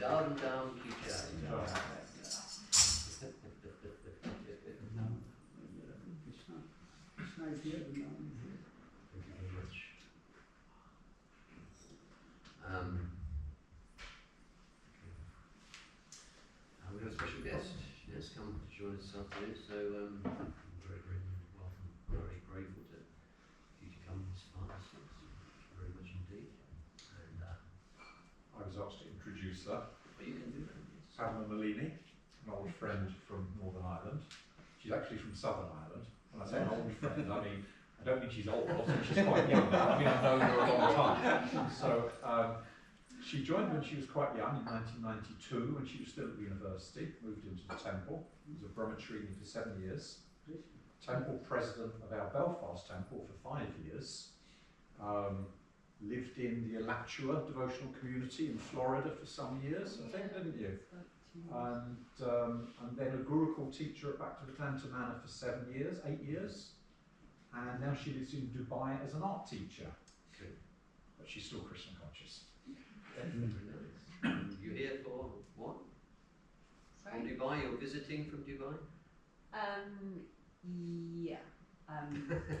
Down, down, keep shouting. Krishna is here, Vrindavan is here. Thank you very much. We have a special guest. She has come to join us this afternoon, so I'm very, very welcome, very grateful to you to come this far. So thank you very much indeed. And I was asked to introduce her. well, you can do that. Yes. Padma Malini, an old friend from Northern Ireland. She's actually from Southern Ireland. When I say an old friend, I mean, I don't mean she's old, I think she's quite young. I mean, I've known her a long time. So she joined when she was quite young, in 1992, when she was still at the university, moved into the temple. Was a brahmachari for 7 years. Temple president of our Belfast temple for 5 years. Lived in the Alachua devotional community in Florida for some years, I think, didn't you? And then a Gurukul teacher at Bhaktivedanta Manor for 8 years. And now she lives in Dubai as an art teacher. Good. But she's still Krishna conscious. Very nice. You're here for what? From Sorry? Dubai? You're visiting from Dubai? Yeah.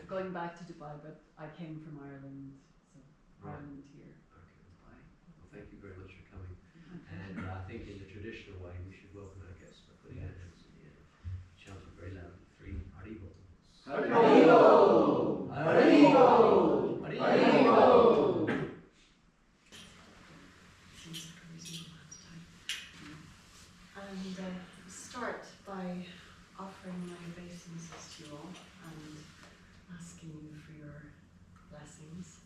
Going back to Dubai, but I came from Ireland, so Right. Ireland here. Okay. Well, thank you very much for coming. And I think in the traditional way, we should welcome our guests by putting our hands in the air, chanting very loudly 3 Haribol. Haribol! Haribol! Haribol! Seems like a reasonable amount of time. And start by offering my obeisances to you all and asking you for your blessings.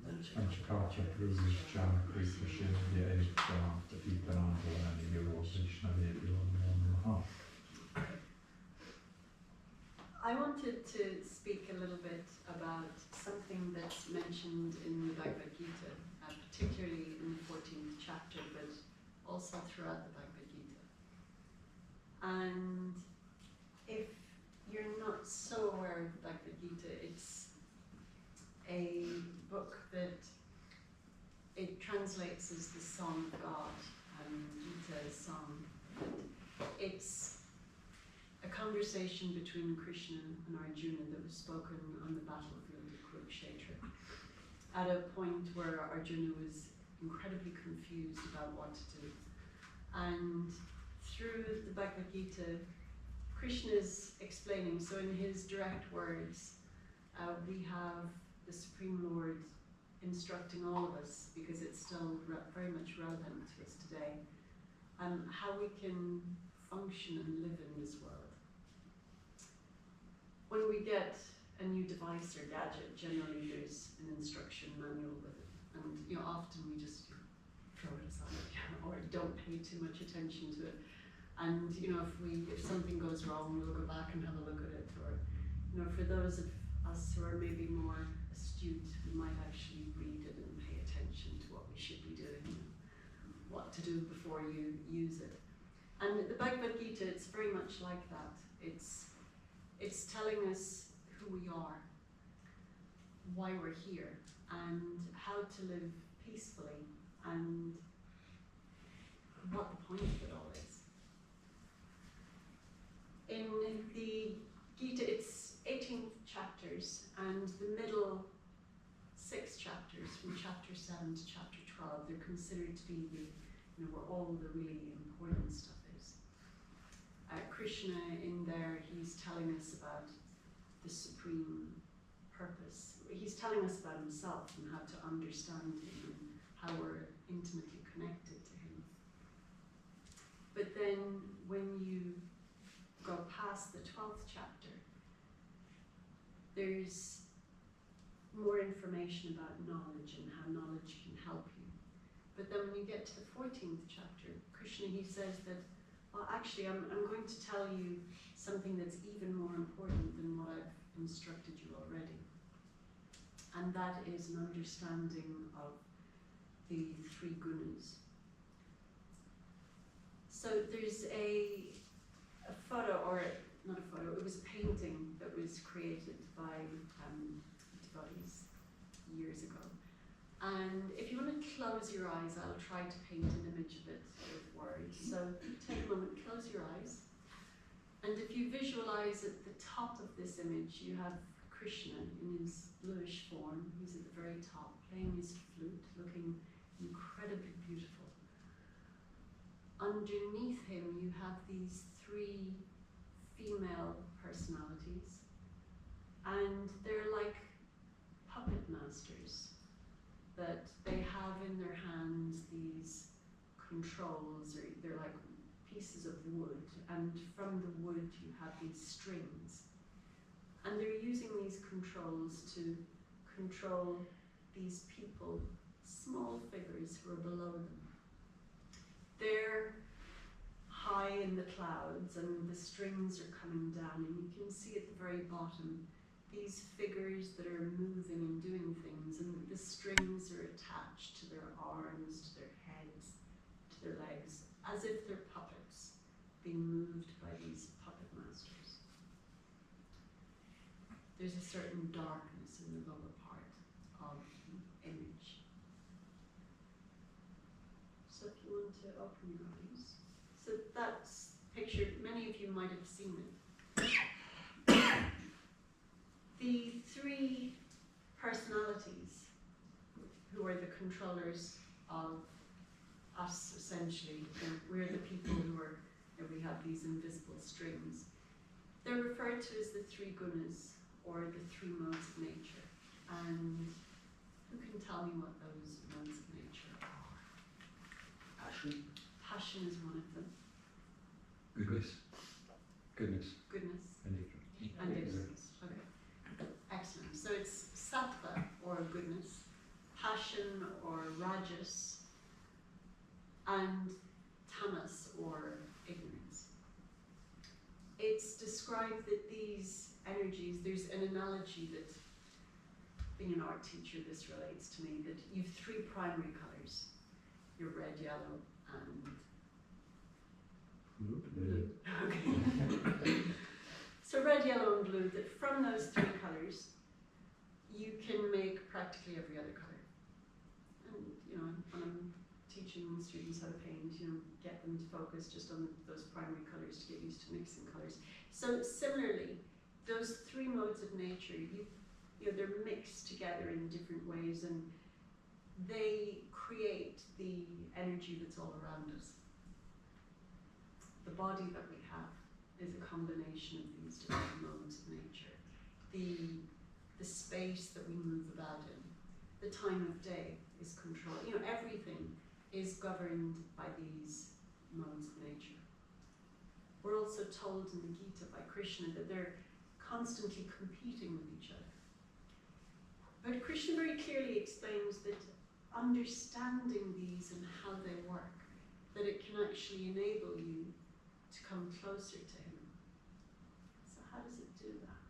Panchakacha Pruvishcha Krishna Shindya Ekta Patipananda Niro Krishna Devyo Namaha. I wanted to speak a little bit about something that's mentioned in the Bhagavad Gita, particularly in the 14th chapter, but also throughout the Bhagavad Gita. And if you're not so aware of the Bhagavad Gita, it's a book that it translates as the Song of God, and Gita is song. It's a conversation between Krishna and Arjuna that was spoken on the battlefield of Kurukshetra, at a point where Arjuna was incredibly confused about what to do. And through the Bhagavad Gita, Krishna is explaining, so in his direct words, we have the Supreme Lord instructing all of us, because it's still very much relevant to us today, how we can function and live in this world. When we get a new device or gadget, generally there's an instruction manual with it, and often we just throw it aside or don't pay too much attention to it. And if something goes wrong, we'll go back and have a look at it. Or for those of us who are maybe more astute, we might actually read it and pay attention to what we should be doing, what to do before you use it. And the Bhagavad Gita, it's very much like that. It's telling us who we are, why we're here, and how to live peacefully, and what the point of it all is. In the Gita, it's 18 chapters, and the middle 6 chapters, from chapter 7 to chapter 12, they're considered to be where all the really important stuff is. Krishna in there, he's telling us about the supreme purpose. He's telling us about himself and how to understand him and how we're intimately connected to him. But then when you go past the 12th chapter, there's more information about knowledge and how knowledge can help you. But then when you get to the 14th chapter, Krishna, he says that, well, actually, I'm going to tell you something that's even more important than what I've instructed you already. And that is an understanding of the 3 gunas. So there's a photo, or not a photo, it was a painting that was created by devotees years ago. And if you want to close your eyes, I'll try to paint an image of it with words. So take a moment, close your eyes. And if you visualize at the top of this image, you have Krishna in his bluish form. He's at the very top, playing his flute, looking incredibly beautiful. Underneath him, you have these three female personalities, and they're like puppet masters, that they have in their hands these controls, or they're like pieces of wood, and from the wood you have these strings. And they're using these controls to control these people, small figures who are below them. They're high in the clouds and the strings are coming down, and you can see at the very bottom these figures that are moving and doing things, and the strings are attached to their arms, to their heads, to their legs, as if they're puppets being moved by these puppet masters. There's a certain darkness in the lower part of the image. So if you want to open your eyes. So that's pictured, many of you might have seen it. The three personalities who are the controllers of us, essentially, and we're the people who are, we have these invisible strings. They're referred to as the three Gunas, or the three modes of nature. And who can tell me what those modes of nature are? Passion. Passion is one of them. Goodness. Goodness. Goodness. And ignorance. And ignorance. Okay. Excellent. So it's sattva, or goodness, passion, or rajas, and tamas, or ignorance. It's described that these energies, there's an analogy that, being an art teacher, this relates to me, that you've three primary colours. Your red, yellow, and blue. Okay. So red, yellow, and blue, that from those three colours, you can make practically every other colour. And, you know, when I'm teaching students how to paint, you know, get them to focus just on those primary colours to get used to mixing colours. So similarly, those three modes of nature, you know, they're mixed together in different ways, and they create the energy that's all around us. The body that we have is a combination of these different modes of nature. The space that we move about in, the time of day is controlled. You know, everything is governed by these modes of nature. We're also told in the Gita by Krishna that they're constantly competing with each other. But Krishna very clearly explains that understanding these and how they work, that it can actually enable you to come closer to him. So how does it do that?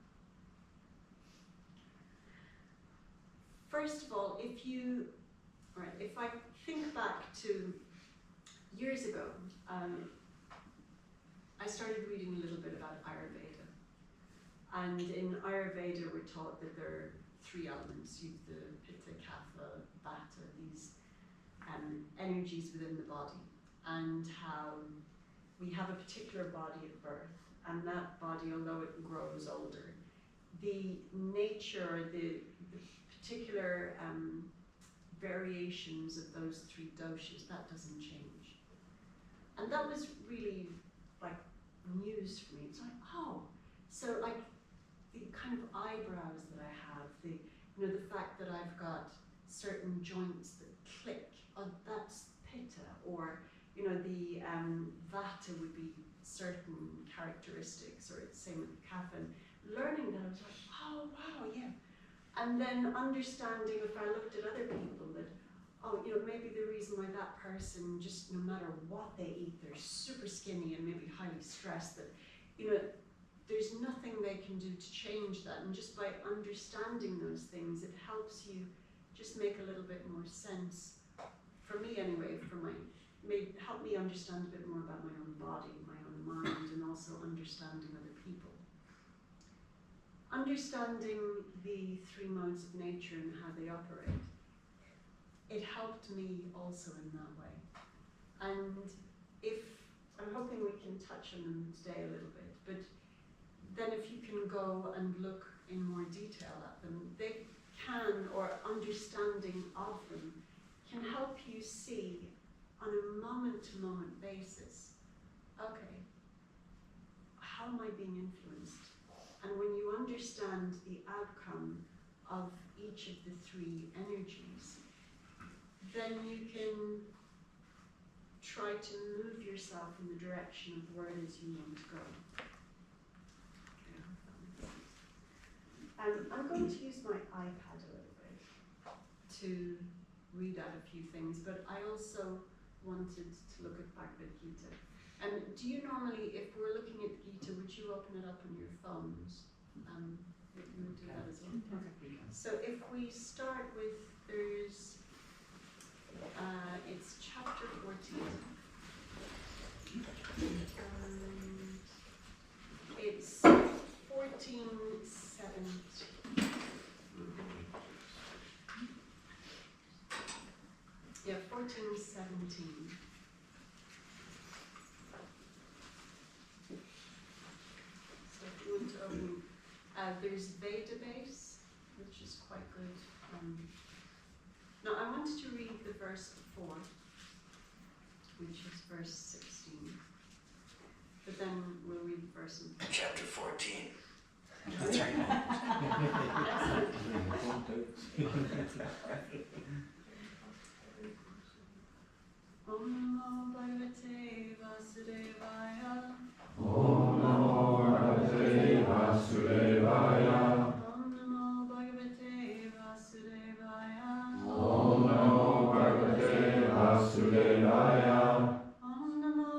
First of all, if I think back to years ago, I started reading a little bit about Ayurveda. And in Ayurveda, we're taught that there are three elements. You've the Pitta, Kapha, Vata, these energies within the body, and how we have a particular body at birth, and that body, although it grows older, the nature, the particular variations of those three doshas, that doesn't change. And that was really like news for me. It's like, oh, so like the kind of eyebrows that I have, the fact that I've got certain joints that click, oh, that's Pitta, or the Vata would be certain characteristics, or it's same with the Kapha. And learning that, I was like, oh wow, yeah. And then understanding, if I looked at other people, that, oh, maybe the reason why that person, just no matter what they eat, they're super skinny and maybe highly stressed, that, there's nothing they can do to change that. And just by understanding those things, it helps you just make a little bit more sense, for me anyway, help me understand a bit more about my own body, my own mind, and also understanding other people. Understanding the three modes of nature and how they operate. it helped me also in that way. And I'm hoping we can touch on them today a little bit, but then if you can go and look in more detail at them, they can, or understanding of them, can help you see on a moment-to-moment basis, okay, how am I being influenced? And when you understand the outcome of each of the three energies, then you can try to move yourself in the direction of where it is you want to go. Okay, I hope that makes sense. I'm going to use my iPad a little bit to read out a few things, but I also wanted to look at Bhagavad Gita. And do you normally, if we're looking at Gita, would you open it up on your phones? You would do that as well? Okay. So if we start with, it's chapter 14. It's 14:17. Yeah, 14:17. So if you want to open, there's database, which is quite good. Now I wanted to read the verse before, which is verse 16. But then we'll read the verse in chapter 14. That's right. Om Namo Bhagavate Vasudevaya. Om Namo Bhagavate Vasudevaya. Om Namo Bhagavate Vasudevaya. Om Namo Bhagavate Vasudevaya. Om Namo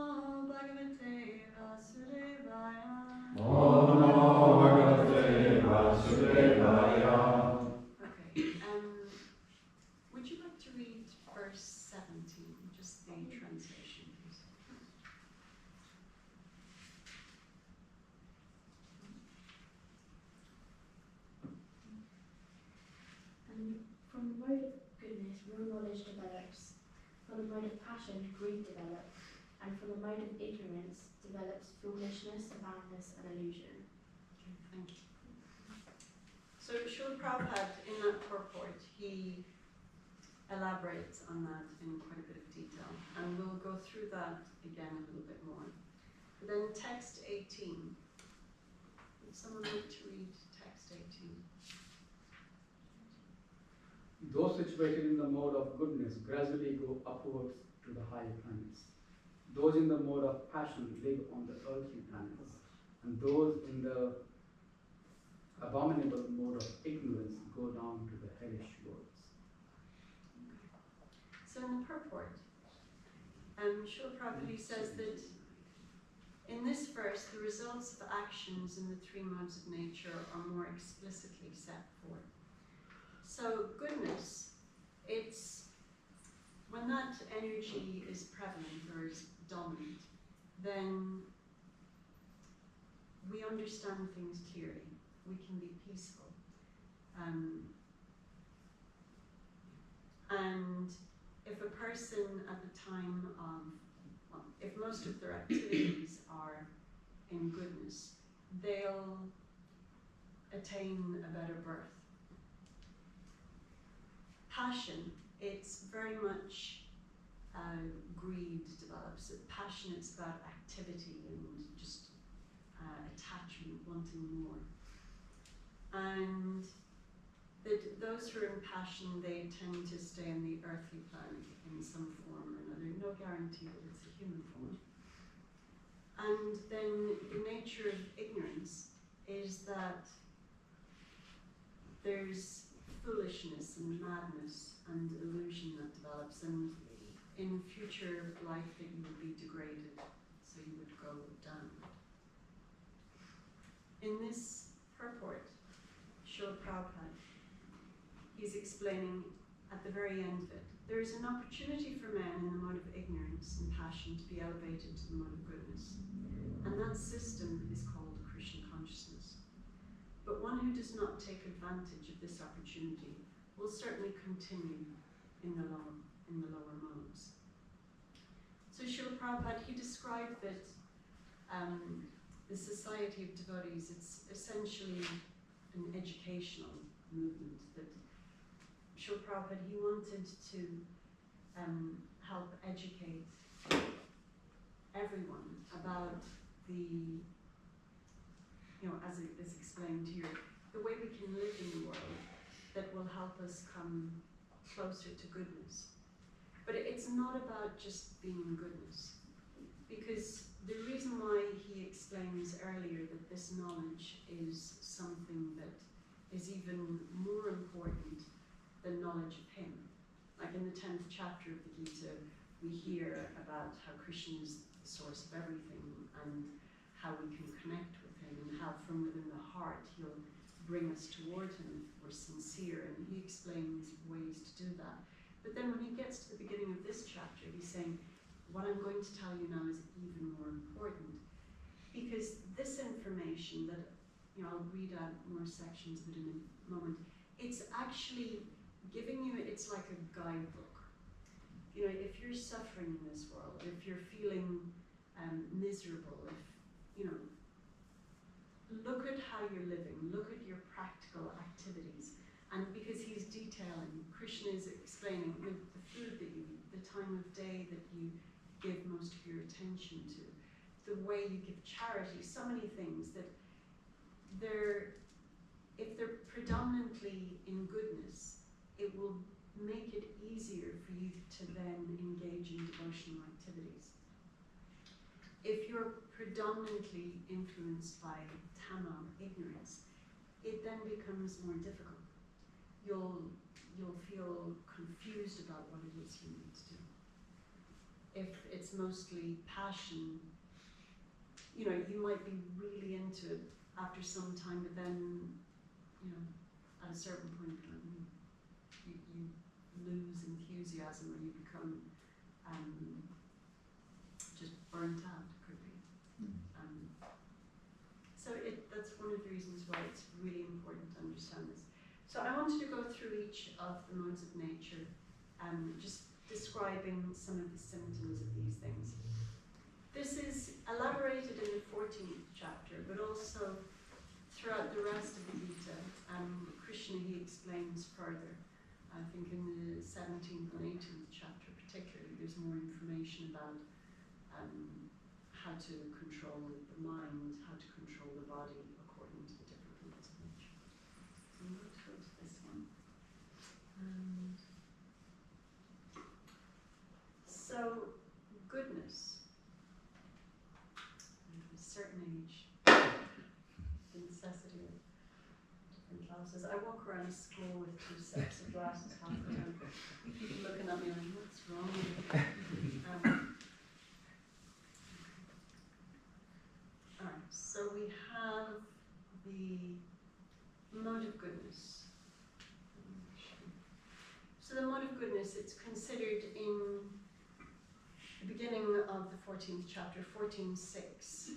Bhagavate Vasudevaya. Om Namo Bhagavate Vasudevaya. Okay, would you like to read verse 17, just the translation, please? And from the mode of goodness, real knowledge develops. From the mode of passion, greed develops. And from the mode of ignorance, develops foolishness, madness, and illusion. Okay, thank you. So Srila Prabhupada, in that purport, he elaborates on that in quite a bit of detail. And we'll go through that again a little bit more. But then text 18. Would someone like to read text 18? Those situated in the mode of goodness gradually go upwards to the higher planets. Those in the mode of passion live on the earthly planets. And those in the abominable mode of ignorance go down to the hellish worlds. So in the purport, Srila Prabhupada says that in this verse, the results of actions in the three modes of nature are more explicitly set forth. So goodness, it's when that energy is prevalent or is dominant, then we understand things clearly. We can be peaceful. And if a person at the time of, well, if most of their activities are in goodness, they'll attain a better birth. Passion, it's very much greed develops. Passion, it's about activity and just attachment, wanting more. And those who are in passion, they tend to stay on the earthly planet in some form or another. No guarantee that it's a human form. And then the nature of ignorance is that there's foolishness and madness and illusion that develops, and in future life that you would be degraded, so you would go down. In this purport, Srila Prabhupada, he's explaining at the very end of it, there is an opportunity for men in the mode of ignorance and passion to be elevated to the mode of goodness. And that system is called Krishna consciousness. But one who does not take advantage of this opportunity will certainly continue in the lower modes. So Srila Prabhupada, he described that the Society of Devotees, it's essentially an educational movement, that Srila Prabhupada, he wanted to help educate everyone about the, as explained here, the way we can live in the world that will help us come closer to goodness. But it's not about just being goodness, because the reason why he explains earlier that this knowledge is something that is even more important than knowledge of him. Like in the 10th chapter of the Gita, we hear about how Krishna is the source of everything and how we can connect with him and how from within the heart he'll bring us toward him if we're sincere, and he explains ways to do that. But then when he gets to the beginning of this chapter, he's saying, what I'm going to tell you now is even more important, because this information that, I'll read out more sections of it in a moment, it's actually giving you, it's like a guidebook. If you're suffering in this world, if you're feeling miserable, if, look at how you're living, look at your practical activities. And because he's detailing, Krishna is explaining the food that you eat, the time of day that you give most of your attention to, the way you give charity, so many things that if they're predominantly in goodness, it will make it easier for you to then engage in devotional activities. If you're predominantly influenced by tama, ignorance, it then becomes more difficult. You'll feel confused about what it is you need to do. If it's mostly passion, you might be really into it after some time, but then, at a certain point, you lose enthusiasm, or you become just burnt out, could be. So that's one of the reasons why it's really important to understand this. So I wanted to go through each of the modes of nature, just describing some of the symptoms of these things. This is elaborated in the 14th chapter, but also throughout the rest of the Gita. Krishna, he explains further. I think in the 17th and 18th chapter particularly, there's more information about how to control the mind, how to control the body according to the different modes of nature. I'm going to go to this one. So, goodness. At a certain age, the necessity of different glasses. I walk around school with 2 sets of glasses half the time. People looking at me like, what's wrong with you? Alright, so we have the mode of goodness. So the mode of goodness, it's considered in the beginning of the 14th chapter, 14.6.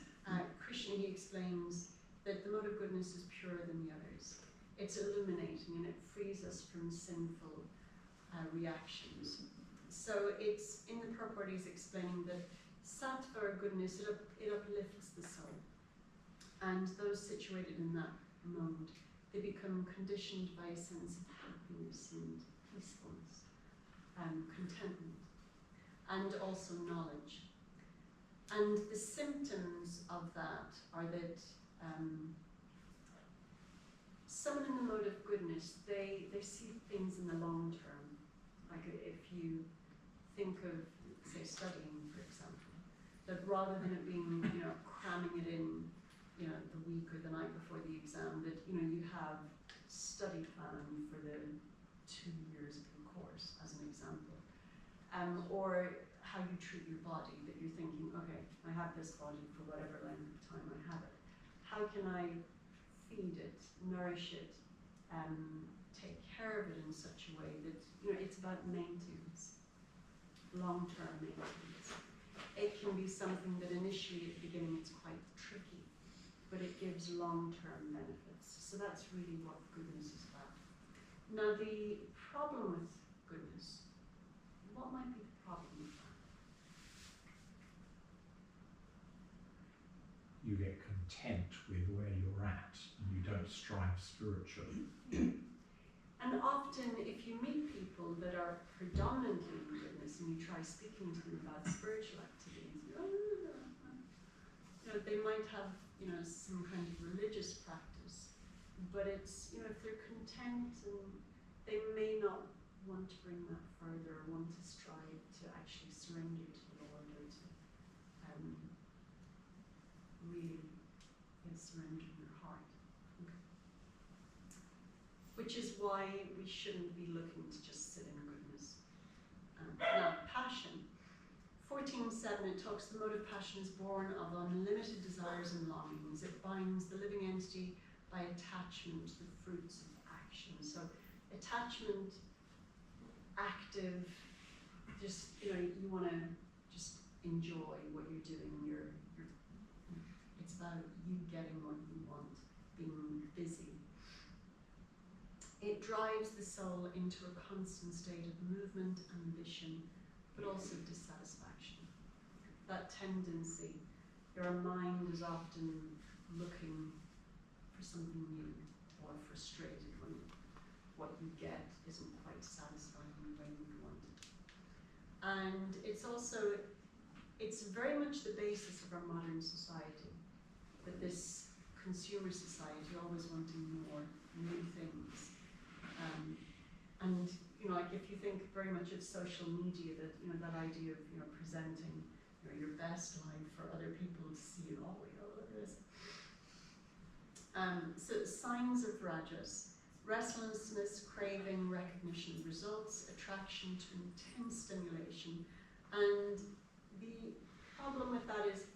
Krishna, he explains that the mode of goodness is purer than the others. It's illuminating and it frees us from sinful reactions. So it's in the purport he's explaining that sattva, or goodness, it uplifts the soul. And those situated in that mode, they become conditioned by a sense of happiness and peacefulness, contentment, and also knowledge. And the symptoms of that are that someone in the mode of goodness, they see things in the long term. Like if you think of, say, studying, for example, that rather than it being, cramming it in, the week or the night before the exam, that, you have study plan for the 2 years of your course, as an example. Or how you treat your body, that you're thinking, okay, I have this body for whatever length of time I have it. How can I feed it, nourish it, take care of it in such a way that, it's about maintenance, long-term maintenance. It can be something that initially at the beginning it's quite tricky, but it gives long-term benefits. So that's really what goodness is about. Now the problem with goodness content with where you're at and you don't strive spiritually. And often, if you meet people that are predominantly in goodness and you try speaking to them about spiritual activities, they might have, some kind of religious practice, but it's, if they're content and they may not want to bring that further, or want to strive to actually surrender to the Lord, or to really surrender their heart. Okay. Which is why we shouldn't be looking to just sit in goodness. Now, passion. 14.7, it talks, the mode of passion is born of unlimited desires and longings. It binds the living entity by attachment to the fruits of action. So, attachment, active, just, you want to just enjoy what you're doing. It's about you getting what you want, being busy. It drives the soul into a constant state of movement, ambition, but also dissatisfaction. That tendency, your mind is often looking for something new, or frustrated when what you get isn't quite satisfying the way you want it. And it's very much the basis of our modern society, that this consumer society, always wanting more, new things. And like if you think very much of social media, that idea of presenting your best life for other people to see, look at this. So signs of rajas: restlessness, craving, recognition of results, attraction to intense stimulation. And the problem with that is,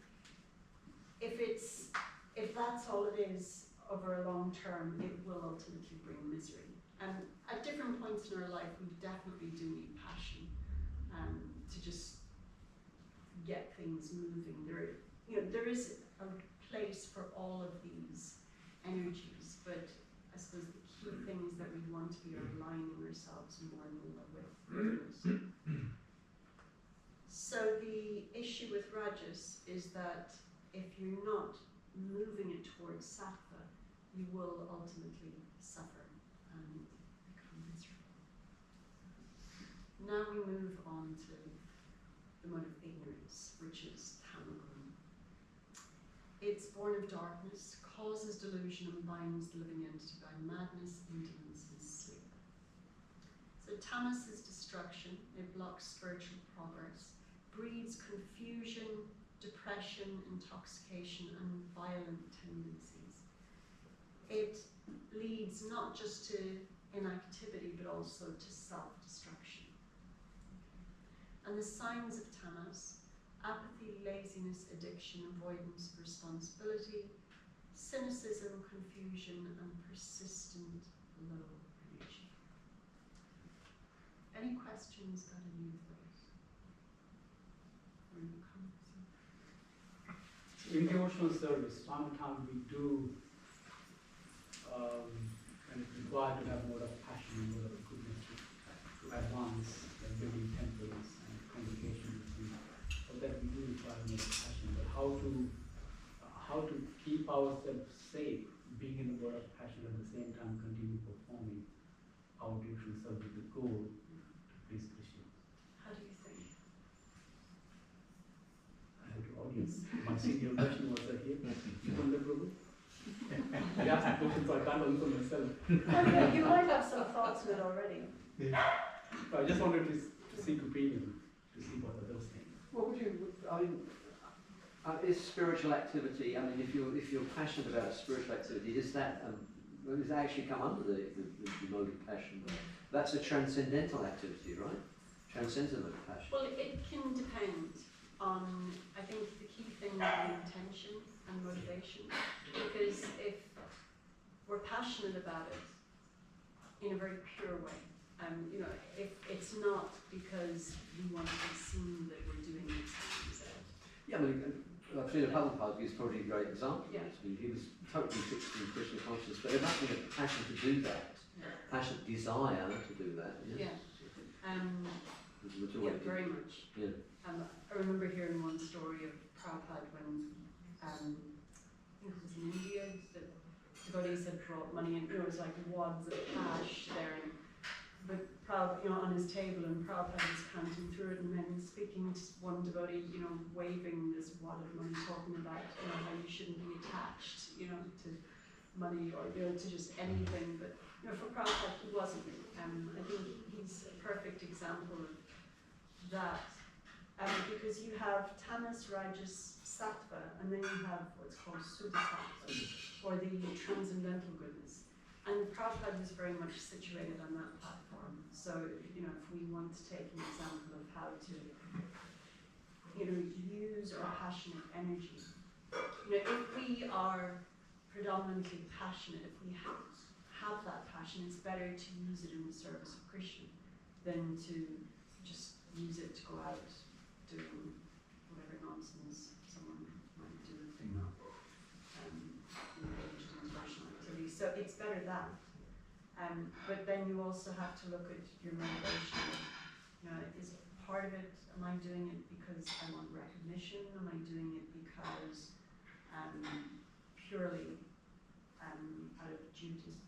if that's all it is over a long term, it will ultimately bring misery. And at different points in our life, we definitely do need passion to just get things moving. There is a place for all of these energies, but I suppose the key thing is that we want to be aligning ourselves more and more with goodness. So the issue with rajas is that if you're not moving it towards sattva, you will ultimately suffer and become miserable. Now we move on to the mode of ignorance, which is tamaguna. It's born of darkness, causes delusion, and binds the living entity by madness, indolence, and sleep. So tamas is destruction. It blocks spiritual progress, breeds confusion, depression, intoxication, and violent tendencies. It leads not just to inactivity, but also to self-destruction. And the signs of tamas: apathy, laziness, addiction, avoidance of responsibility, cynicism, confusion, and persistent low energy. Any questions about any of those? Or any comments? In devotional service, sometimes we do and it's required to have more of passion and more of goodness to advance building temples and congregations. So that we do require more passion. But how to keep ourselves safe, being in the word of passion at the same time continue performing our devotional service with the goal to please Krishna. How do you think? I have to audience. My senior Vaishnava was here. I asked the question, so I can't answer myself. You might have some thoughts on it already. So I just wanted to seek opinion, to see what others think. What would you? Is spiritual activity? If you're passionate about spiritual activity, does that actually come under the mode of passion? That's a transcendental activity, right? Transcendental passion. Well, it can depend on. I think the key thing is the intention and motivation. Because if we're passionate about it in a very pure way, if it's not because we want to be seen that we're doing these things. Yeah, Srila Prabhupada is probably a great example. Yeah. He was totally fixed in Krishna consciousness, but there must be a passion to do that, passionate desire to do that. Yes? Yeah. Yeah, very much. Yeah. I remember hearing one story of Prabhupada when think it was in India, that devotees had brought money in, it was like wads of cash there, and but Prabhupada, on his table, and Prabhupada was counting through it, and then speaking to one devotee, waving this wad of money, talking about, how you shouldn't be attached, to money or, to just anything. But, for Prabhupada, he wasn't. I think he's a perfect example of that. Because you have tamas, rajas, sattva, and then you have what's called suddha-sattva, or the transcendental goodness. And Prabhupada was very much situated on that platform. So, if we want to take an example of how to, use our passionate energy. If we are predominantly passionate, if we have that passion, it's better to use it in the service of Krishna than to just use it to go out doing whatever nonsense someone might do if they're not engaged in devotional activities. So it's better that. But then you also have to look at your motivation. Is part of it, am I doing it because I want recognition? Am I doing it because purely out of duty?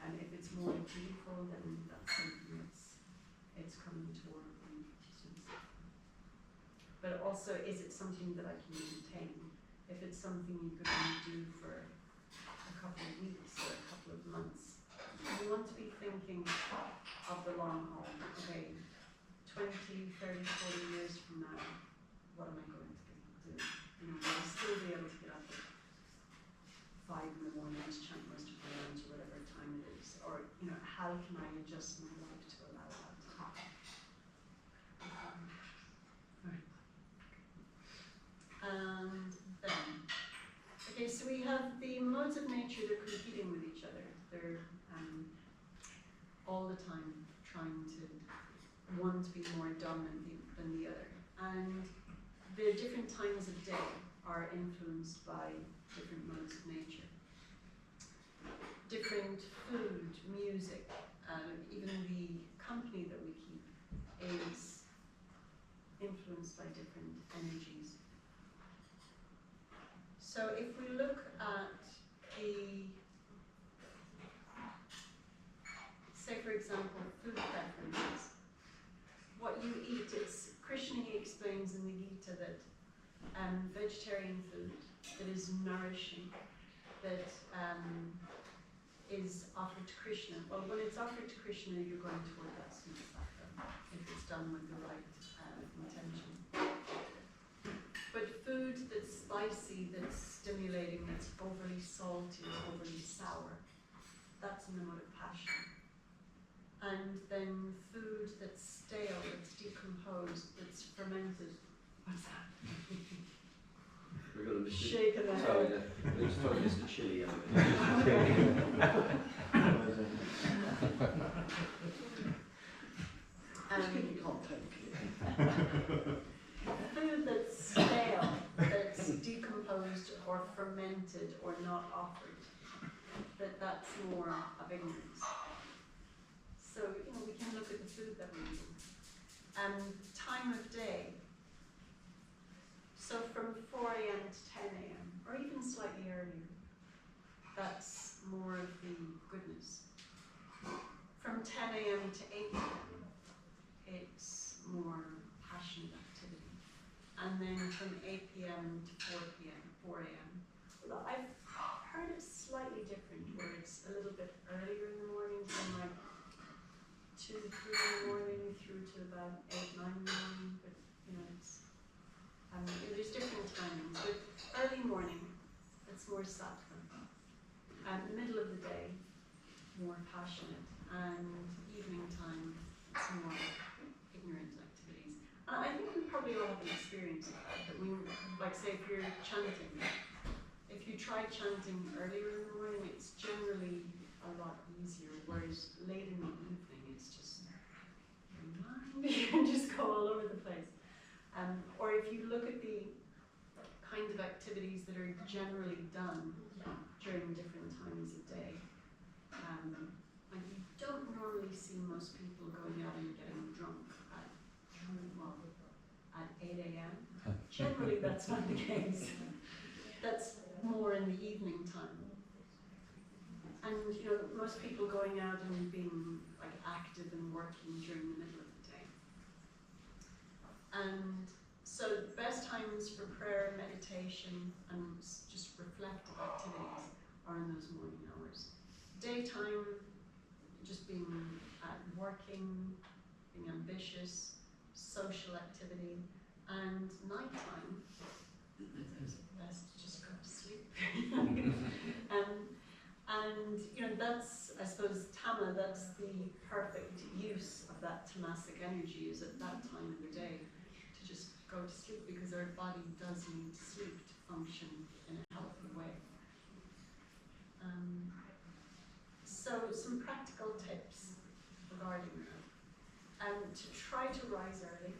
And if it's more dutiful, then that's something it's coming toward. But also, is it something that I can maintain? If it's something you could only do for a couple of weeks or a couple of months, you want to be thinking of the long haul. Okay, 20, 30, 40 years from now, what am I going to do? Will I still be able to get up at 5 in the morning to chant most of my lunch or whatever time it is? Or, how can I adjust my life to allow that to happen? And then, okay, so we have the modes of nature, they're competing with each other. They're all the time trying to, one to be more dominant than the other. And the different times of day are influenced by different modes of nature. Different food, music, even the company that we keep is influenced by different energies. So if we look at say for example, food preferences, what you eat, Krishna, he explains in the Gita that vegetarian food that is nourishing, that is offered to Krishna. Well, when it's offered to Krishna, you're going toward that sweet sattva, if it's done with the right intention. But food that's spicy, that's stimulating, that's overly salty or overly sour, that's in the mode of passion. And then food that's stale, that's decomposed, that's fermented. What's that? We've got a Mr. Shaking the Sorry, head. we just told Mr. Chili over there. Food that's stale, that's decomposed or fermented or not offered, that's more of ignorance. So, we can look at the food that we eat. Time of day. So from 4 a.m. to 10 a.m., or even slightly earlier, that's more of the goodness. From 10 a.m. to 8 a.m., it's more passionate activity. And then from 8 p.m. to 4 a.m., well, I've heard it's slightly different, where it's a little bit earlier in the morning, from like 2, 3 in the morning through to about 8, 9 in the morning, but it's there's different timings. But early morning, it's more sattva. Middle of the day, more passionate, and evening time, it's more ignorant activities. I think we probably all have an experience of that we, like say if you're chanting, if you try chanting earlier in the morning, it's generally a lot easier, whereas late in the evening, it's just, you can just go all over the place. Or if you look at the kind of activities that are generally done during different times of day, like you don't normally see most people going out and getting drunk at 8 a.m. Generally, that's not the case. That's more in the evening time. And you know, most people going out and being like active and working during the middle of the day. And so the best times for prayer, meditation, and just reflective activities are in those morning hours. Daytime, just being working, being ambitious, social activity, and nighttime, it's best to just go to sleep. And you know, that's, I suppose, Tama, that's the perfect use of that tamasic energy, is at that time of the day to just go to sleep, because our body does need sleep to function in a healthy way. So some practical tips regarding that. To try to rise early,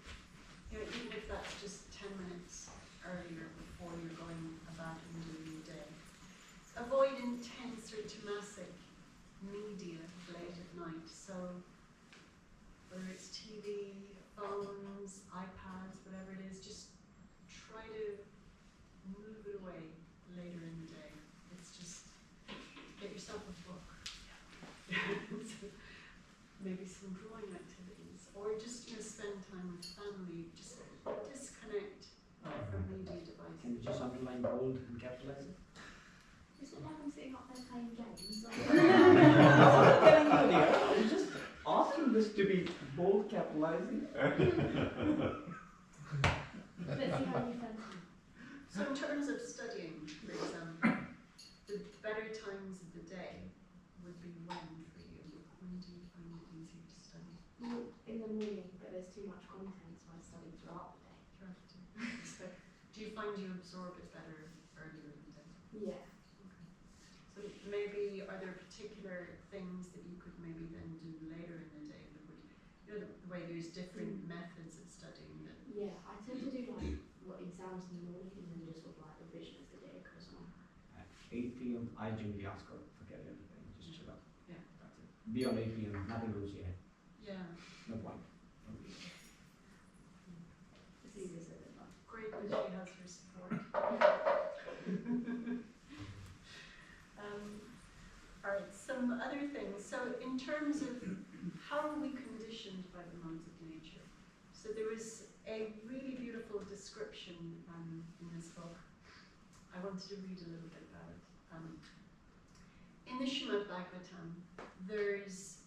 you know, even if that's just 10 minutes earlier before you're going about and doing your day. Avoid intense or tamasic media late at night. So whether it's TV, phones, iPads, whatever it is, just try to move it away later in the day. It's just, get yourself a book. Maybe some drawing activities, or just, you know, spend time with family. Just disconnect from media devices. Can you just underline bold and capitalize it? Is it like I'm sitting up there playing games? I was just asking this to be bold capitalizing. Let's see how you felt. So in terms of studying, for example, the better times of the day would be when for you? When do you find it easier to study? Well, in the morning, but there's too much content, so I study throughout the day. Throughout the day. So do you find you absorb it better earlier in the day? Yeah. So maybe, are there particular things that you could maybe then do later in the day that would, you know, the way there's different methods of studying that? Yeah, I tend to do like exams in the morning and then just sort of like revision as the day goes on. At 8 p.m. I generally ask her, forget everything, just chill out. Yeah. That's it. Beyond 8 p.m. nothing goes yet. Yeah. No point. It's easier said than done. Great that she has her support. Alright, some other things. So in terms of how are we conditioned by the modes of nature? So there was a really beautiful description in this book. I wanted to read a little bit about it. In the Srimad Bhagavatam, there's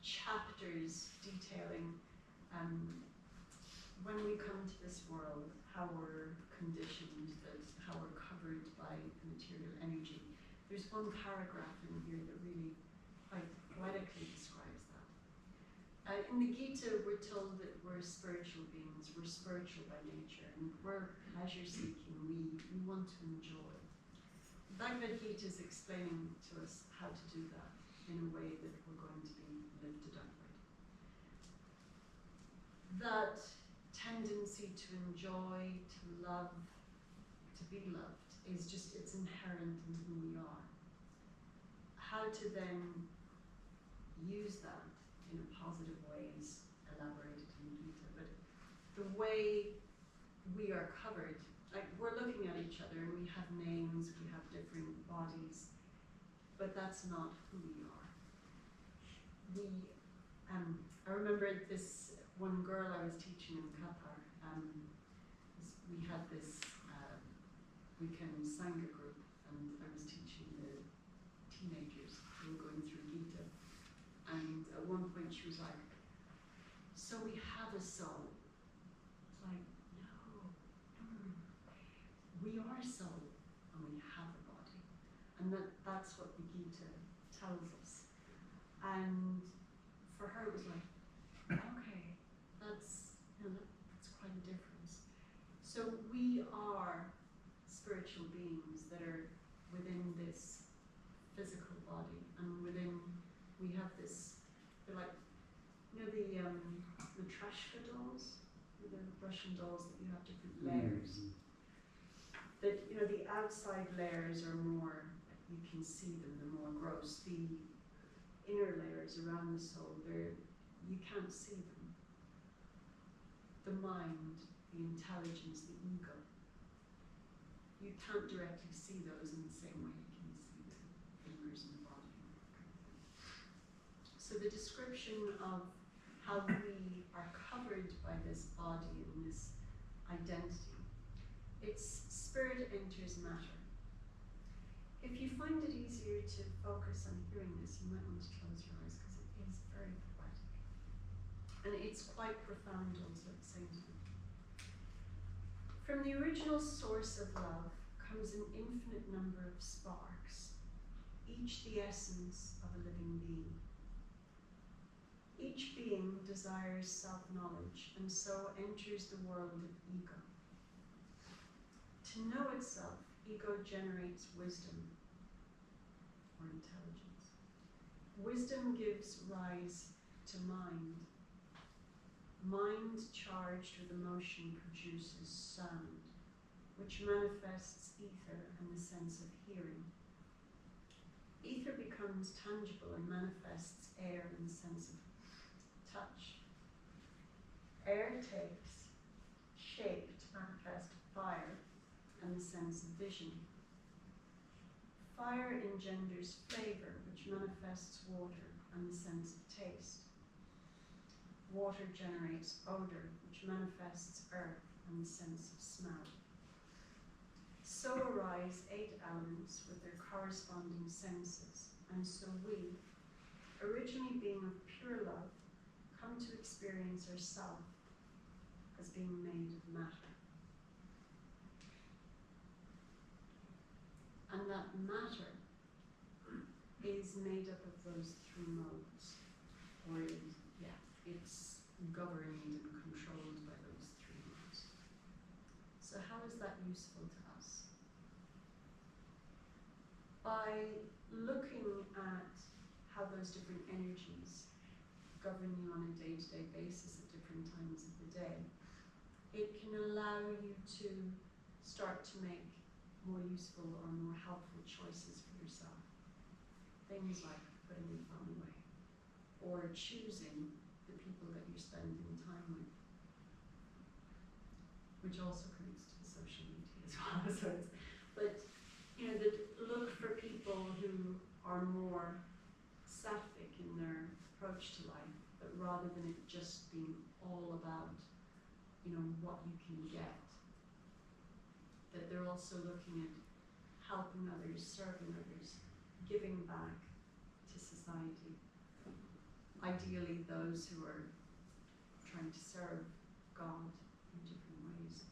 chapters detailing when we come to this world, how we're conditioned, how we're covered by material energy. There's one paragraph in here that really quite poetically describes that. In the Gita, we're told that we're spiritual beings, we're spiritual by nature, and we're pleasure seeking, we want to enjoy. The Bhagavad Gita is explaining to us how to do that in a way that we're going to be lifted upward. That tendency to enjoy, to love, to be loved, is just, it's inherent in who we are. How to then use that in a positive way is elaborated in Gita, but the way we are covered, like we're looking at each other and we have names, we have different bodies, but that's not who we are. I remember this one girl I was teaching in Qatar, we had this weekend Sangha group, and I was teaching the teenagers who were going through Gita, and at one point she was like, so we have a soul. It's like, no, we are soul and we have a body, and that's what the Gita tells us. And for her it was like, okay, that's, you know, that's quite a difference. So we are spiritual beings that are within this physical body, and within, we have this, they're like, you know, the Trashka dolls, the Russian dolls, that you have different layers. That, you know, the outside layers are more, you can see them, they're more gross. The inner layers around the soul, you can't see them. The mind, the intelligence, the ego, you can't directly see those in the same way you can see the fingers and the body. So the description of how we are covered by this body and this identity, it's spirit enters matter. If you find it easier to focus on hearing this, you might want to close your eyes because it is very poetic. And it's quite profound also at the same time. From the original source of love comes an infinite number of sparks, each the essence of a living being. Each being desires self-knowledge and so enters the world of ego. To know itself, ego generates wisdom or intelligence. Wisdom gives rise to mind. Mind charged with emotion produces sound, which manifests ether and the sense of hearing. Ether becomes tangible and manifests air and the sense of touch. Air takes shape to manifest fire and the sense of vision. Fire engenders flavor, which manifests water and the sense of taste. Water generates odor, which manifests earth and the sense of smell. So arise 8 elements with their corresponding senses, and so we, originally being of pure love, come to experience ourselves as being made of matter. And that matter is made up of those 3 modes, or it's governed and controlled by those 3 modes. So how is that useful to us? By looking at how those different energies govern you on a day-to-day basis at different times of the day, it can allow you to start to make more useful or more helpful choices for yourself. Things like putting your phone away, or choosing the people that you're spending time with, which also connects to the social media as well. But look for people who are more sattvic in their approach to life, but rather than it just being all about what you can get, that they're also looking at helping others, serving others, giving back to society. Ideally, those who are trying to serve God in different ways.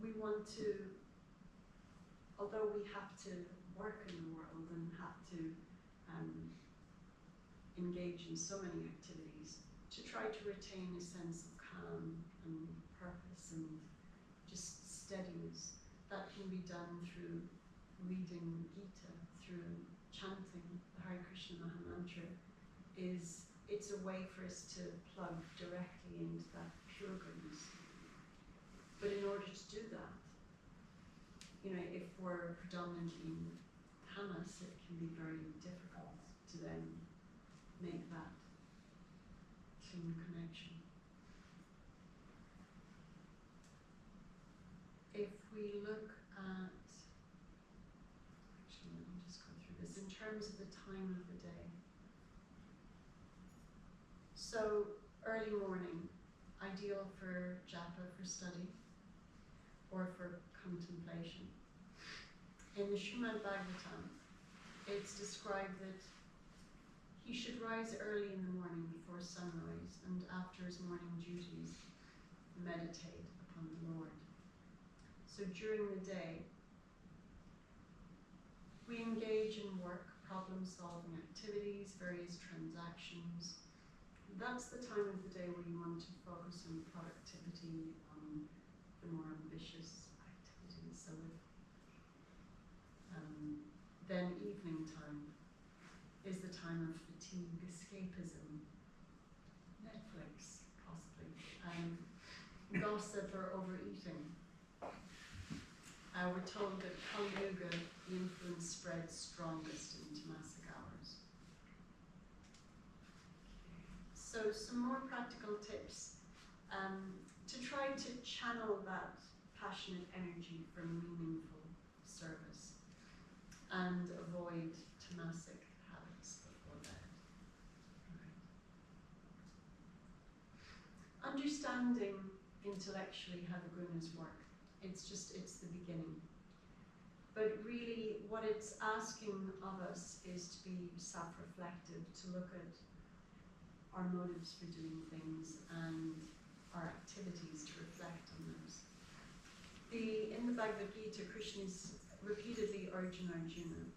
We want to, although we have to work in the world and have to engage in so many activities, to try to retain a sense of calm and purpose and just steadiness. That can be done through reading Gita, through chanting the Hare Krishna Maha Mantra. It's a way for us to plug directly into that pure goodness. But in order to do that, if we're predominantly in tamas, it can be very difficult to then make that clean connection. If we look at, actually let me just go through this, in terms of the time of the day. So early morning, ideal for japa, for study, or for contemplation. In the Srimad Bhagavatam, it's described that he should rise early in the morning before sunrise, and after his morning duties, meditate upon the Lord. So during the day, we engage in work, problem-solving activities, various transactions. That's the time of the day where you want to focus on productivity, on the more ambitious activities. So then evening time is the time of fatigue, escapism, Netflix, possibly, gossip or overeating. We're told that Kali Yuga, the influence spreads strongest in tamasic hours. So some more practical tips to try to channel that passionate energy for meaningful service and avoid tamasic habits before bed. Right. Understanding intellectually how the gunas work, it's the beginning. But really what it's asking of us is to be self-reflective, to look at our motives for doing things and our activities, to reflect on those. In the Bhagavad Gita, Krishna is repeatedly urging Arjuna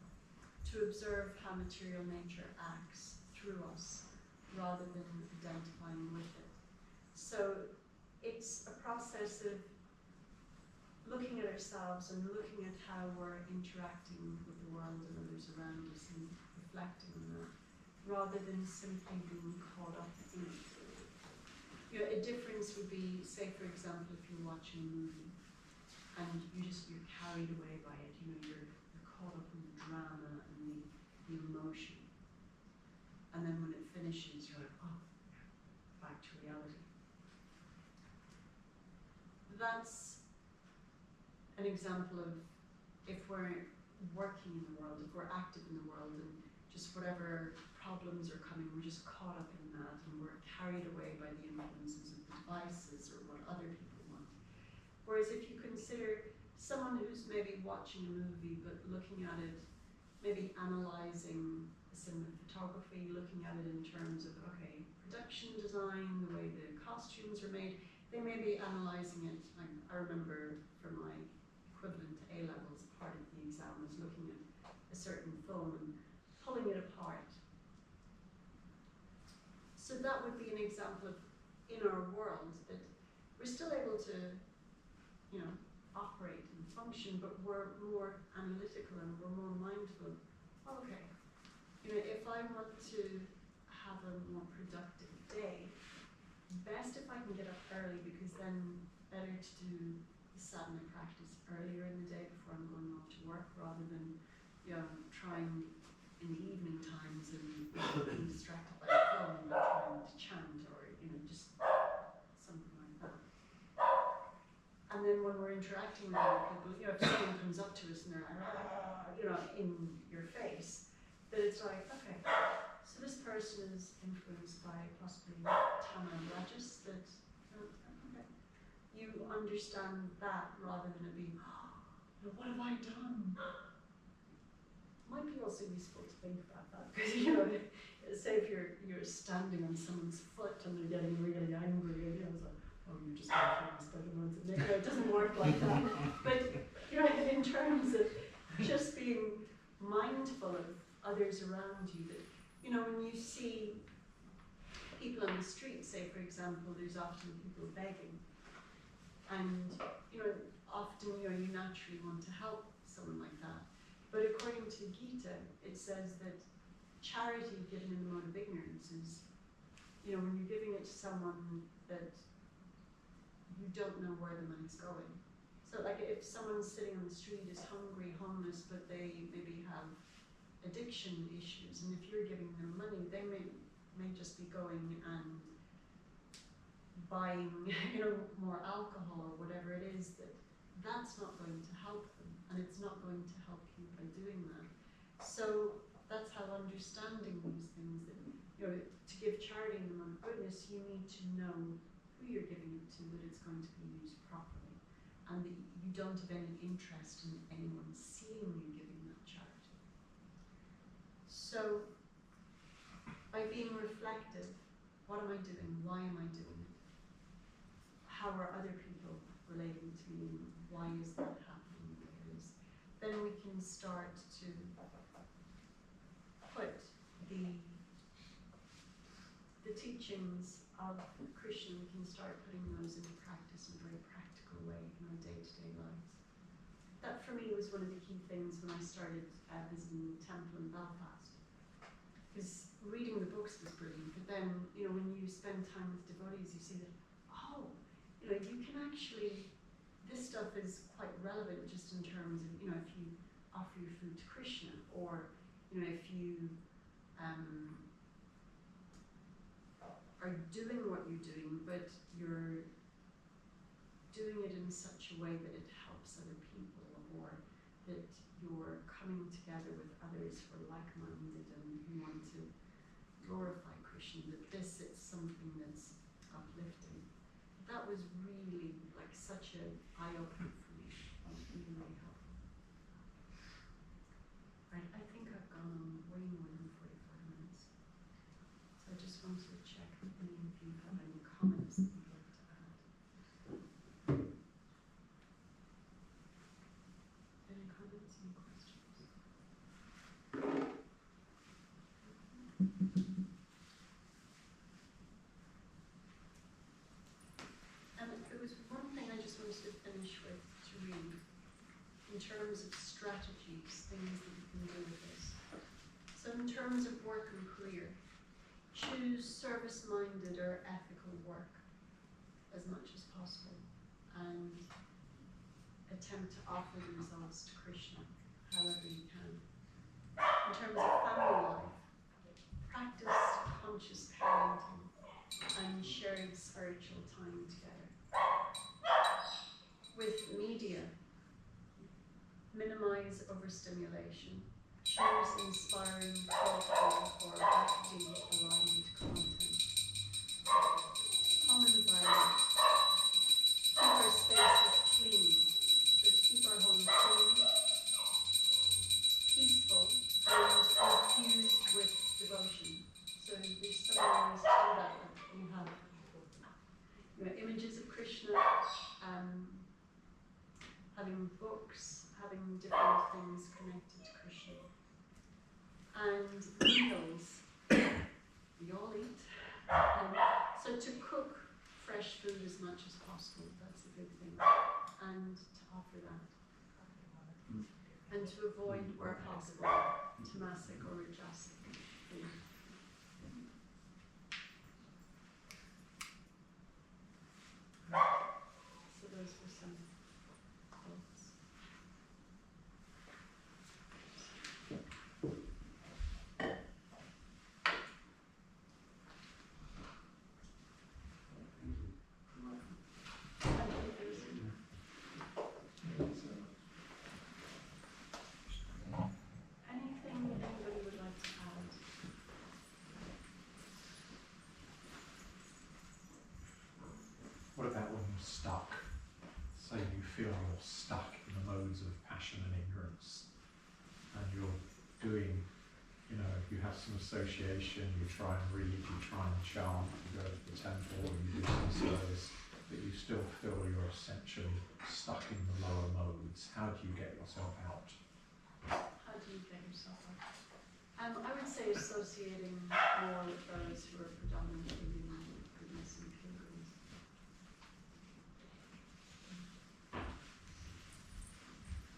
to observe how material nature acts through us rather than identifying with it. So it's a process of looking at ourselves and looking at how we're interacting with the world and others around us and reflecting on that, rather than simply being caught up in it. You know, a difference would be, say for example, if you're watching a movie and you're carried away by it, you know, you're caught up in the drama and the emotion. And then when it finishes, you're like, oh, back to reality. That's an example of if we're working in the world, if we're active in the world, and just whatever problems are coming, we're just caught up in that and we're carried away by the influences of the devices or what other people want. Whereas if you consider someone who's maybe watching a movie but looking at it, maybe analysing the cinematography, looking at it in terms of, okay, production design, the way the costumes are made, they may be analysing it. I remember for my equivalent to A-levels, part of the exam was looking at a certain film and pulling it apart. So that would be an example of, in our world, that we're still able to, you know, operate and function, but we're more analytical and we're more mindful. Oh, okay, you know, if I want to have a more productive day, best if I can get up early, because then better to do the sadhana practice earlier in the day before I'm going off to work, rather than, you know, trying in the evening times and being distracted by the phone and trying to chant, or, you know, just something like that. And then when we're interacting with other people, you know, if someone comes up to us and they're like, you know, in your face, that it's like, okay, so this person is influenced by possibly Tama and Rajas, that, okay, you understand that rather than it being, oh, what have I done? Might be also useful to think about that, because, you know, say if you're standing on someone's foot and they're getting really angry, and, you know, it's like, oh, you're just going to fast, I don't know what to do. You know, it doesn't work like that. But, you know, in terms of just being mindful of others around you, that, you know, when you see people on the street, say for example, there's often people begging, and, you know, often, you know, you naturally want to help someone like that. But according to Gita, it says that charity given in the mode of ignorance is, you know, when you're giving it to someone that you don't know where the money's going. So like if someone's sitting on the street is hungry, homeless, but they maybe have addiction issues, and if you're giving them money, they may just be going and buying, you know, more alcohol or whatever it is, that's not going to help them, and it's not going to help you by doing that. So that's how understanding these things, that, you know, to give charity in the mode of goodness, you need to know who you're giving it to, that it's going to be used properly, and that you don't have any interest in anyone seeing you giving that charity. So by being reflective, what am I doing? Why am I doing it? How are other people relating to me? Why is that happening the way it is? Then we can start to put the teachings of Krishna, we can start putting those into practice in a very practical way in our day-to-day lives. That for me was one of the key things when I started visiting the temple in Belfast. Because reading the books was brilliant, but then, you know, when you spend time with devotees, you see that, oh, you know, you can actually, this stuff is quite relevant just in terms of, you know, if you offer your food to Krishna, or, you know, if you are doing what you're doing, but you're doing it in such a way that it helps other people, or that you're coming together with others who are like-minded and who want to glorify Krishna, that this is something that's uplifting. That was really like such an eye-opener for me. It was really, really helpful. Right, I think I've gone on way more than 45 minutes. So I just wanted to check if any of you have any comments that you'd like to add. Any comments, any questions? And there was one thing I just wanted to finish with to read, in terms of strategies, things that you can do with this. So in terms of work and career, choose service-minded or ethical work as much as possible, and attempt to offer the results to Krishna however you can. In terms of family life, practice conscious parenting and sharing spiritual time together. With media, minimize overstimulation. Choose inspiring, thoughtful, or bhakti-aligned content. Home environment. Keep our spaces clean. So keep our home clean, peaceful, and infused with devotion. So there's so many ways to do that. Like you have images of Krishna, having books, having different things connected to Krishna. And meals, we all eat. So to cook fresh food as much as possible, that's a big thing. And to offer that. And to avoid, where possible, tamasic or rajasic food. So those were some thoughts. Anything anybody would like to add? What about when you're stuck? Say you feel you're stuck in the modes of passion and ignorance, and you're doing, you have some association, you try and read, you try and chant, you go to the temple, you do some service, but you still feel you're essentially stuck in the lower modes. How do you get yourself out? How do you get yourself out? I would say associating more with those who are predominantly in goodness and pilgrims.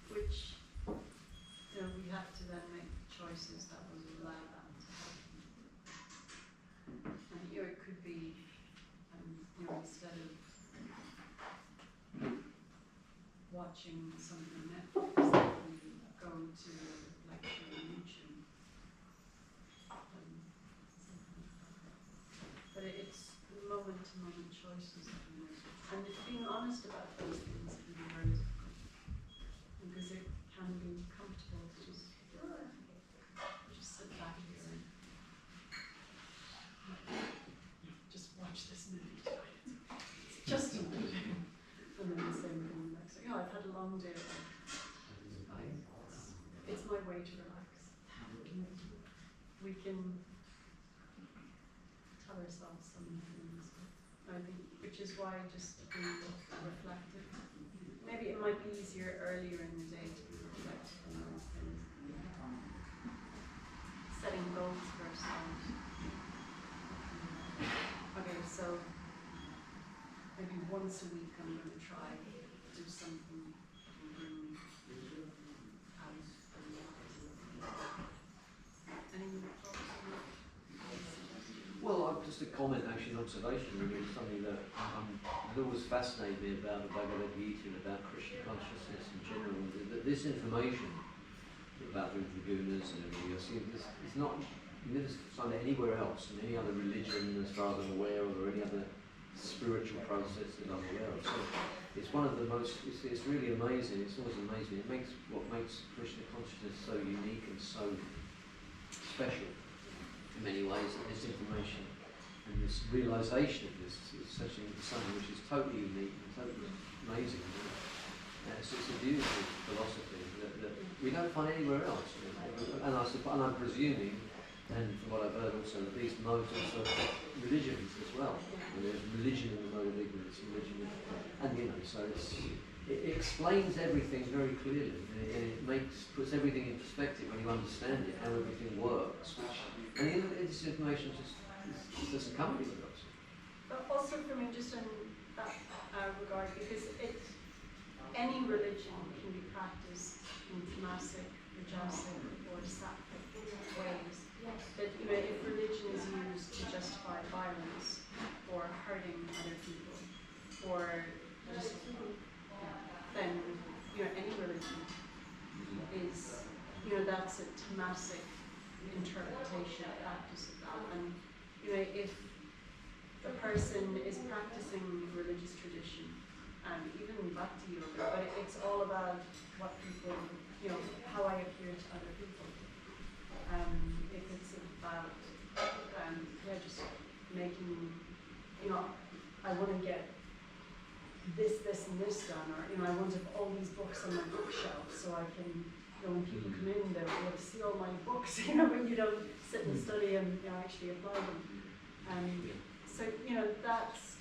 Which, we have to then make choices that will allow that to happen. And here it could be, instead of watching something on Netflix, that we go to a lecture on YouTube. But it's moment-to-moment choices that we make. And being honest about those things can be very difficult. Because it can be comfortable to just sit back here and just watch this movie tonight. It's just a movie. And then the same thing next. I've had a long day at work. It's my way to relax. We can tell ourselves some things. I think, which is why just to be reflective. Maybe it might be easier earlier in the day to be reflective on those things. Setting goals for ourselves. Okay, so maybe once a week I'm going to try do something and bring me out. Any thoughts on that? Well, just a comment, actually, an observation, really, something that has always fascinated me about the Bhagavad Gita and about Krishna consciousness in general, that this information about the Gunas and everything else, it's not you never find it anywhere else in any other religion as far as I'm aware of, or any other spiritual process that I'm aware of. So it's one of the most, it's really amazing, it's always amazed me. It makes what makes Krishna consciousness so unique and so special in many ways, and this information and this realisation of this is such something which is totally unique and totally amazing. It's a beautiful philosophy that we don't find anywhere else. You know? And I'm presuming, and from what I've heard also, that these modes also affect religions as well. And there's religion in the mode of ignorance, religion, and you know, so it explains everything very clearly, and it puts everything in perspective when you understand it, how everything works. And this information just doesn't come anywhere else. But also for me, just in that regard, because any religion can be practiced in tamasic, rajasic, or sattvic ways. That, you know, if religion is used to justify violence or hurting other people, or just, then, you know, any religion is, you know, that's a tamasic interpretation, practice of that. And, you know, if the person is practicing religious tradition, even bhakti yoga, but it's all about what people, you know, how I appear to other people. If it's about, just making, you know, I want to get this, and this done, or, you know, I want to have all these books on my bookshelf so I can, you know, when people come in, they'll be able to see all my books, you know, when you don't sit and study and, you know, actually apply them. So, you know, that's,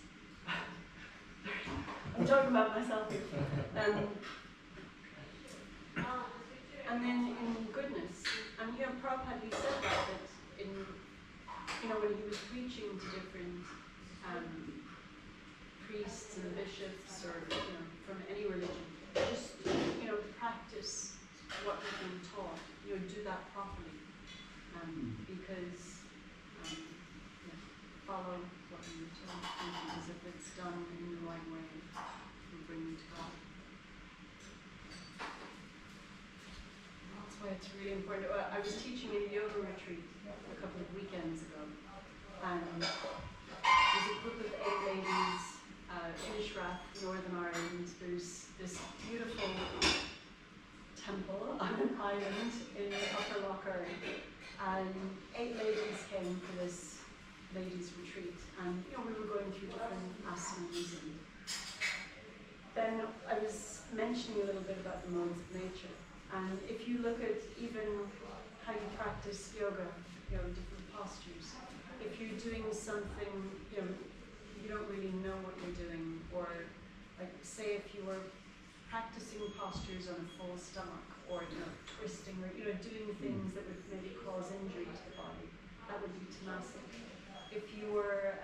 I'm talking about myself here. And then in goodness, you know, Prabhupada, he said that in, you know, when he was preaching to different priests and bishops, or, you know, from any religion, just, you know, practice what you've been taught, you know, do that properly, because, follow what you're told, because if it's done in the right way, it will bring you to God. That's why it's really important. I was teaching a yoga retreat a couple of weekends ago, and there's a group of 8 ladies in Shrath, Northern Ireland. There's this beautiful temple on an island in Upper Lochar, and 8 ladies came for this ladies' retreat, and, you know, we were going through different asanas, and then I was mentioning a little bit about the modes of nature. And if you look at even how you practice yoga, you know, different postures, if you're doing something, you know, you don't really know what you're doing, or like say if you were practicing postures on a full stomach, or, you know, twisting, or, you know, doing things that would maybe cause injury to the body, that would be tamasic. If you were,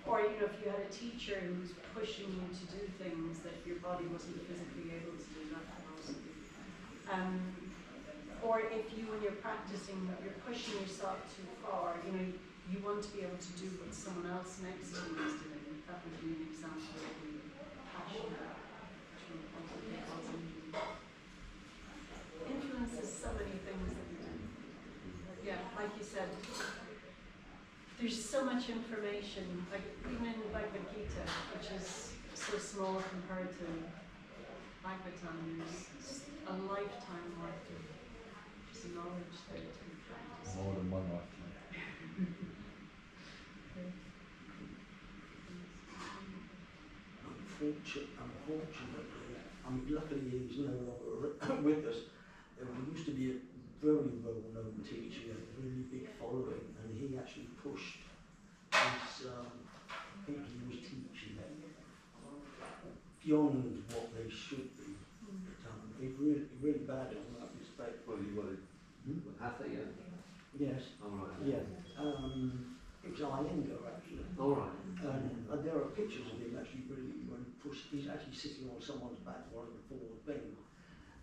or, you know, if you had a teacher who was pushing you to do things that your body wasn't physically able to do, that could also be. Or if you, when you're practicing, you're pushing yourself too far, you know, you want to be able to do what someone else next to you is doing, that would be an example of the passion, which will ultimately cause injury. Influences so many things that we do. Yeah, like you said, there's so much information, like even in Bhagavad Gita, which is so small compared to Bhagavatam, there's a lifetime worth of just knowledge there to be practiced. More than one lifetime. Unfortunately, luckily he's no longer with us. He used to be a very well-known teacher, he had a really big following, and he actually pushed his people he was teaching beyond what they should be. It's really bad in that respect. Well, you want to have that, yeah? Yes. All right. Yeah. It was Iyengar, actually. All right. And there are pictures of him actually really when pushed. He's actually sitting on someone's back, one of the forward thing.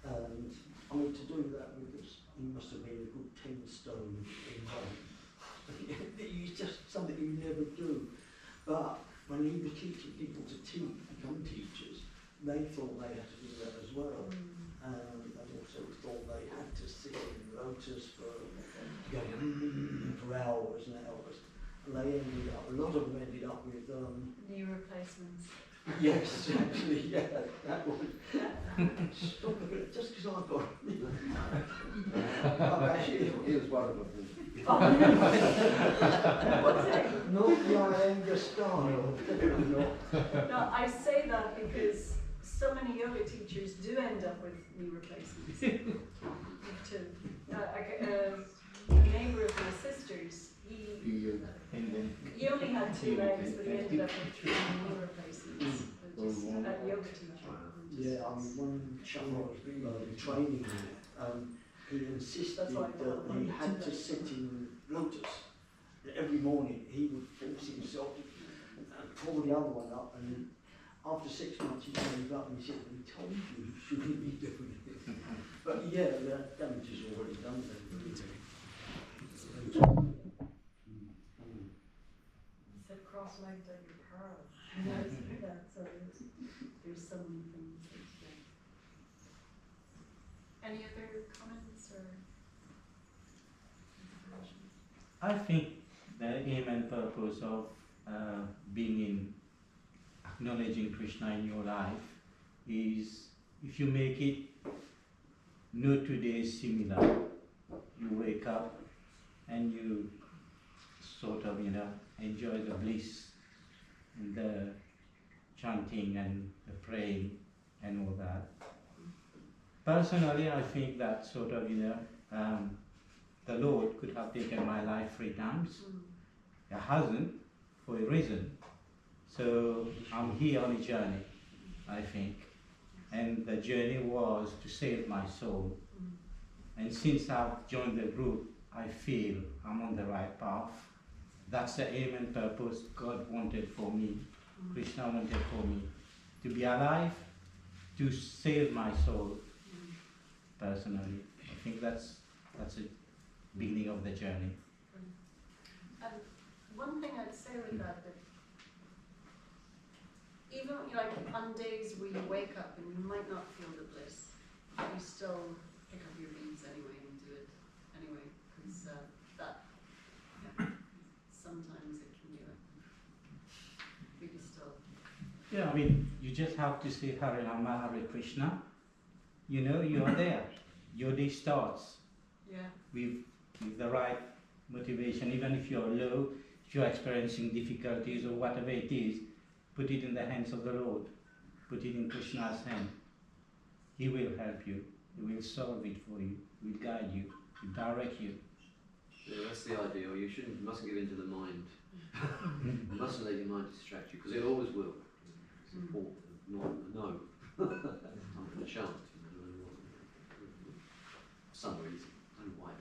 And I mean, to do that with this, he must have been a good 10 stone in weight. It's just something you never do. But when he was teaching people to become teachers, they thought they had to do that as well. They also thought they had to sit in lotus for hours and hours. And they ended up, a lot of them ended up with Knee replacements. yes, actually, yeah, that one. Stop a bit, just because I've got I've actually, He was one of them. What's it? not the Iyengar style. No, I say that because so many yoga teachers do end up with knee replacements. A neighbour of my sister's, he only had 2 legs, but he ended up with 3 knee replacements. Just a yoga teacher. Yeah, I mean, one chap I was training with, he insisted That's why I that thought he I had did to that. sit in lotus. Every morning he would force himself and pull the other one up, and after 6 months he came up and he said, "We told you shouldn't be doing it." But yeah, the damage is already done then. He said cross-legged like a pearl. Yeah, so there's so many things that you do. Any other comments or observations? I think the aim and purpose of being in acknowledging Krishna in your life is, if you make it no 2 days similar, you wake up and you sort of, enjoy the bliss and the chanting and the praying and all that. Personally, I think that sort of, the Lord could have taken my life 3 times. It hasn't, for a reason. So I'm here on a journey, I think. And the journey was to save my soul. And since I've joined the group, I feel I'm on the right path. That's the aim and purpose God wanted for me, Krishna wanted for me. To be alive, to save my soul, personally. I think that's the beginning of the journey. One thing I'd say with that even like on days where you wake up and you might not feel the bliss, you still pick up your beads anyway and do it anyway, because sometimes it can do it. But you still. Yeah, I mean, you just have to say Hare Rama, Hare Krishna. You are there. Your day starts. Yeah. With the right motivation. Even if you're low, if you're experiencing difficulties or whatever it is, put it in the hands of the Lord. Put it in Krishna's hand. He will help you. He will solve it for you. He will guide you. He will direct you. Yeah, that's the ideal. You mustn't give in to the mind. You mustn't let your mind distract you, because it always will. It's important. No. I'm going to chant. For some reason. I don't know why.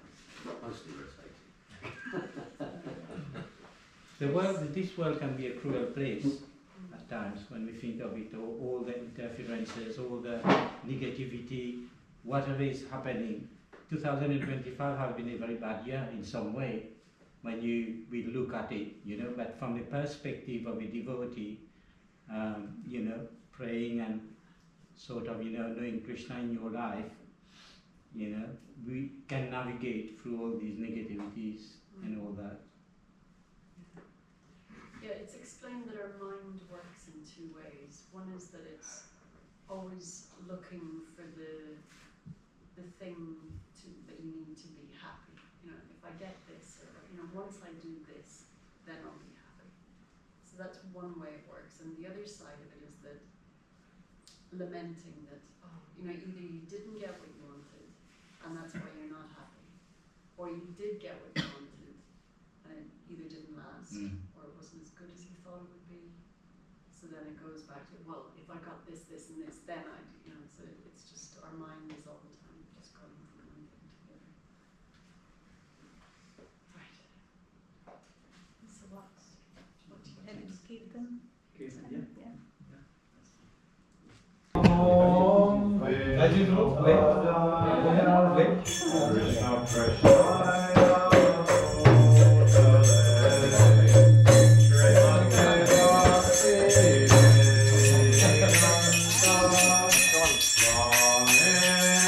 Mostly irritating. This world can be a cruel place at times when we think of it, all the interferences, all the negativity, whatever is happening. 2025 has been a very bad year in some way when we look at it, but from the perspective of a devotee, praying and sort of, knowing Krishna in your life, we can navigate through all these negativities and all that. Yeah, it's explained that our mind works in 2 ways. One is that it's always looking for the thing that you need to be happy. If I get this, or once I do this, then I'll be happy. So that's one way it works. And the other side of it is that lamenting that, either you didn't get what you wanted, and that's why you're not happy, or you did get what you wanted, and it either didn't last, or it wasn't as good as you thought it would be. So then it goes back to, well, if I got this, this, and this, then I'd, so it's just our mind is all the time just going from one thing to the other. Right. So what do you And do? it's Kirtan. Yeah. Krishna Krishna Swami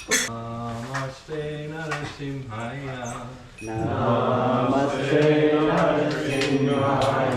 Namaste Narasimhaya. Namaste Narasimhaya.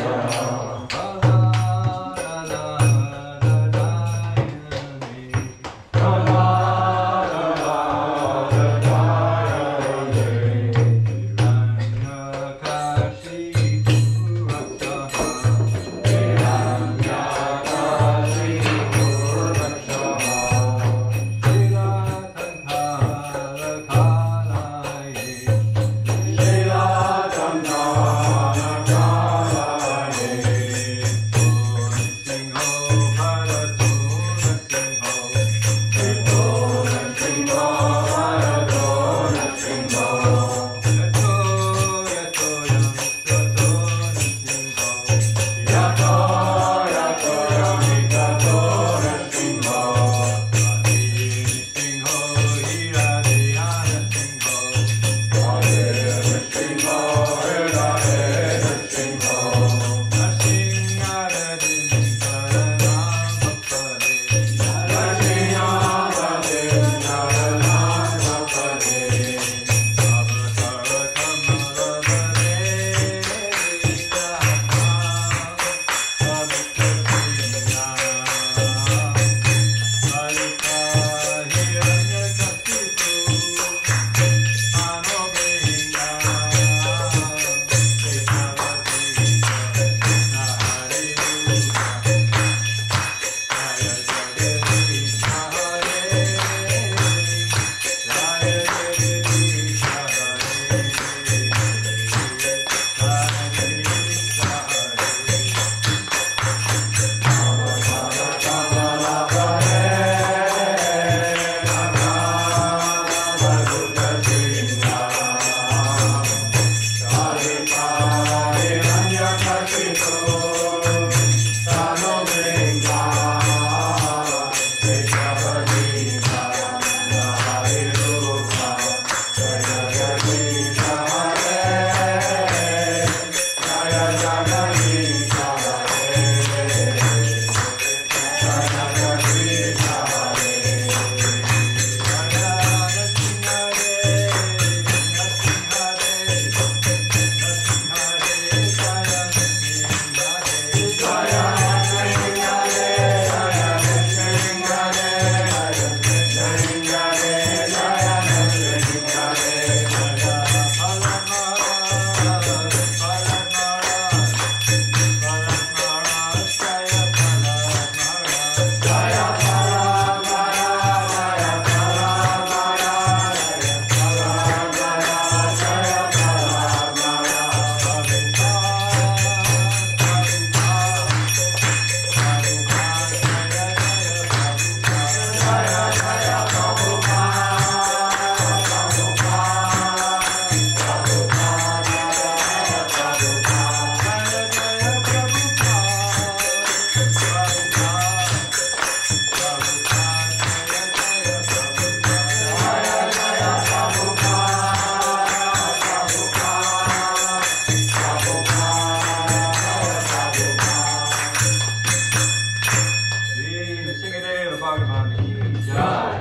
Jai.